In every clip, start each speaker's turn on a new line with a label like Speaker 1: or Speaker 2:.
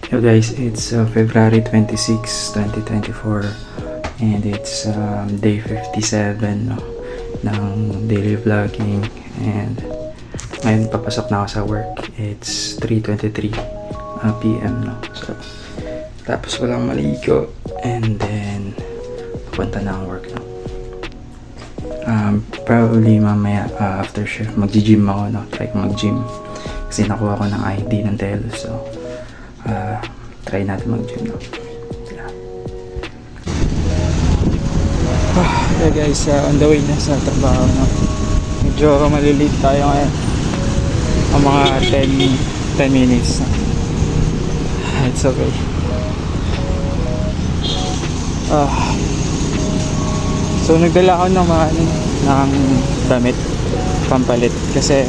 Speaker 1: Yo guys, it's February 26, 2024 and it's day 57 no, ng daily vlogging, and ngayon papasok na ako sa work. It's 3:23 PM no. So tapos ko lang maligo and then pupunta na ang work no. Probably mamaya after shift magji-gym ako no. Try ko mag-gym kasi nakuha ko ng ID ng Telo, so try natin mag-gym no. Yeah guys, on the way na sa trabaho no. Medyo malilate tayo ngayon, ang mga 10 minutes no. It's okay. So nagdala ako ng mga ng damit pampalit kasi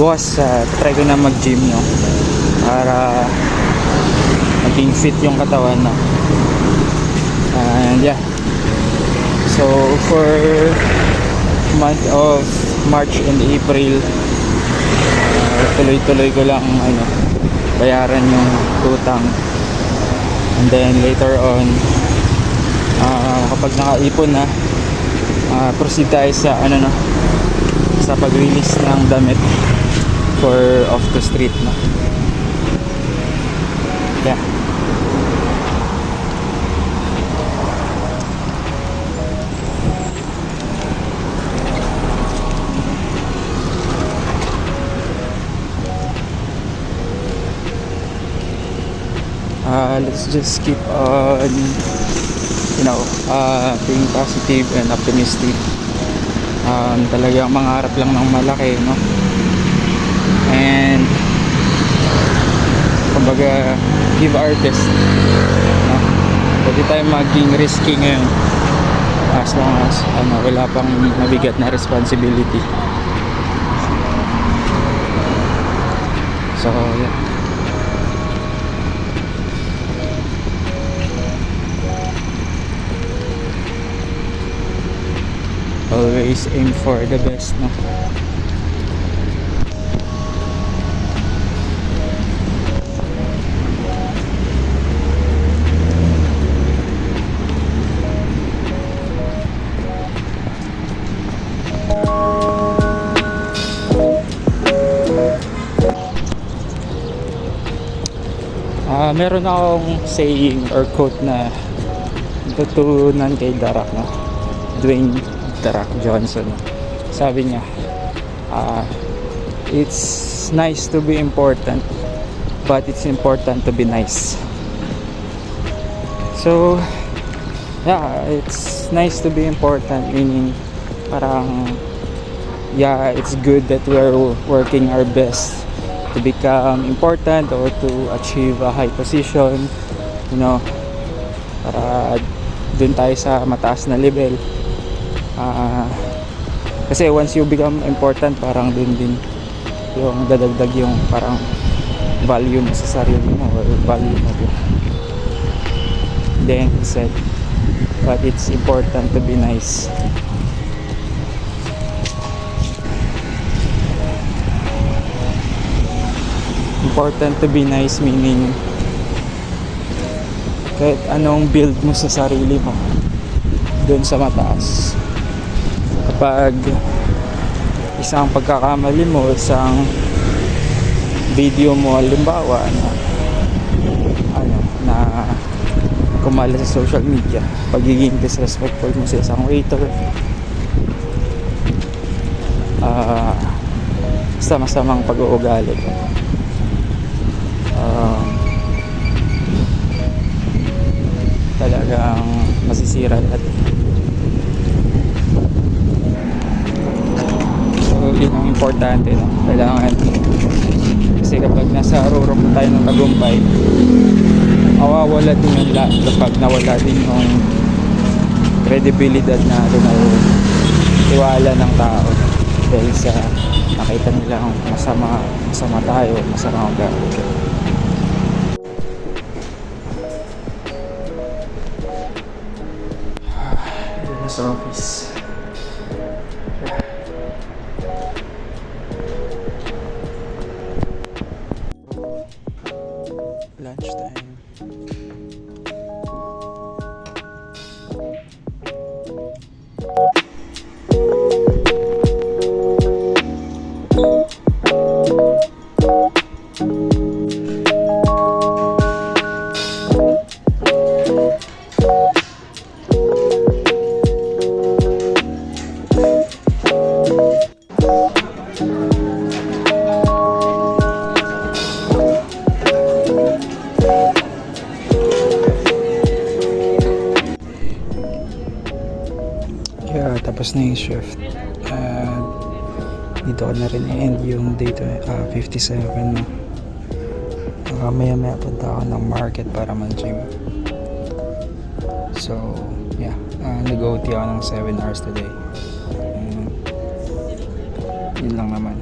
Speaker 1: bukas try ko na mag-gym no, para maging fit yung katawan no. And yeah, so for month of March and April, tuloy-tuloy ko lang bayaran yung utang, and then later on kapag nakaipon na, proceed tayo sa sa pag-release ng damit for off the street no. Yeah. Let's just keep on being positive and optimistic. Talagang mangarap lang ng malaki no, and kumbaga give our best no? Pwede tayo maging risky ngayon as long as wala pang mabigat na responsibility. So yeah. Always aim for the best no. Meron akong saying or quote na tutunan kay Darak no, Dwayne Darak Johnson. Sabi niya, it's nice to be important, but it's important to be nice. So yeah, it's nice to be important, meaning parang yeah, it's good that we're working our best to become important or to achieve a high position, para dun tayo sa mataas na level. Kasi once you become important, parang dun din yung dadagdag yung parang value mo sa sarili mo or value mo. Then he said, but it's important to be nice. Important to be nice meaning kahit anong build mo sa sarili mo dun sa mataas, kapag isang pagkakamali mo, isang video mo halimbawa na kumala sa social media, pagiging disrespectful mo sa isang waiter, basta masamang pag-uugali, talagang masisira lahat. So yun ang importante no? Kailangan, kasi kapag nasa rurok tayo ng tagumpay, mawawala din yung lahat kapag nawala din yung credibility na tiwala ng tao dahil sa nakita nilang masama tayo, masama ang gawin. Sa office. Lunchtime. Yeah, tapos na yung shift. Dito ko na rin i-end yung day 57. No? Maya punta ako ng market para mag-gym. So, yeah. Nag-OT ako ng 7 hours today. Yun lang naman.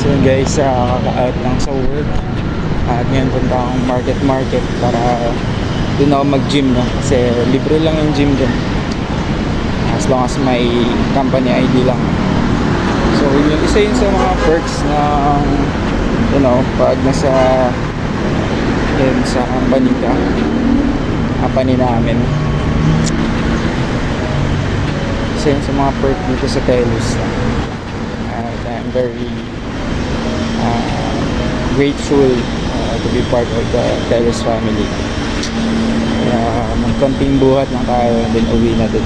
Speaker 1: So yun guys, kaka-out lang sa work. At ngayon punta akong market para doon ako mag-gym, no? Kasi libre lang yung gym doon. As long as may company ID lang. So yun yung isa yun sa mga perks ng pag nasa yun, sa company namin. Isa yun sa mga perk dito sa Telus. At I'm very grateful to be part of the Telus family. Kaya konting buhat na tayo, then uwi na din.